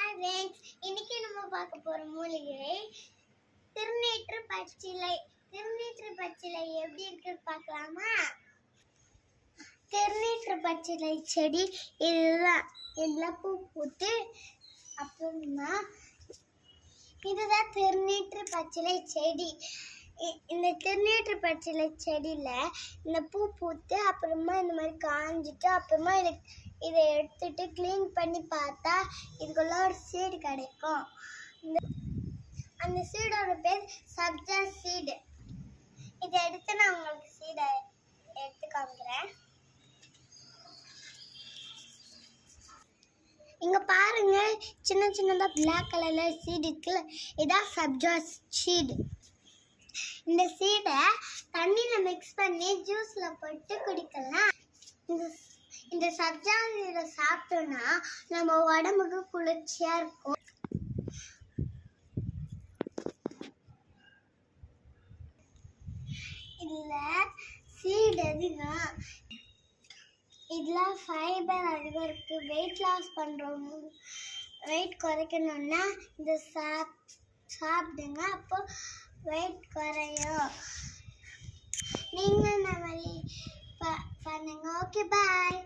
Hi friends, இன்னைக்கு நம்ம பார்க்க போற மூலிகை திருநீற்று பச்சிலை. திருநீற்று பச்சிலை எப்படி இருக்குன்னு பார்க்கலாமா? திருநீற்று பச்சிலை செடி இதுதான். இதெல்லாம் பூ பூத்து அப்புறமா இதுதான் திருநீற்று பச்சிலை செடி. இந்த திருநீற்று பச்சிலை செடியில இந்த பூ பூத்து அப்புறமா இந்த மாதிரி காஞ்சிட்டு அப்புறமா இதை எடுத்துட்டு க்ளீன் பண்ணி பார்த்தா இதுக்குள்ள ஒரு சீடு கிடைக்கும். அந்த சீடோட பேர் சப்ஜா சீடு. இதை எடுத்து நான் உங்களுக்கு சீடை எடுத்து காமிக்கிறேன். இங்க பாருங்க, சின்ன சின்னதா பிளாக் கலர்ல சீடு இருக்குல்ல, இதான் சப்ஜா சீடு. இந்த சீடை தண்ணியில மிக்ஸ் பண்ணி ஜூஸ்ல போட்டு குடிக்கலாம். இந்த சப்ஜா சீடை சாப்பிட்டோம்னா நம்ம உடம்புக்கு குளிர்ச்சியா இருக்கும். இதுல சீடு அதிகம், இதுல ஃபைபர் அதிகம் இருக்கு. வெயிட் லாஸ் பண்றவங்க, வெயிட் குறைக்கணும்னா இந்த சாப்பிடுங்க, அப்போ வெயிட் குறையும். நீங்களும் இந்த மாதிரி பண்ணுங்க. ஓகே, பாய்.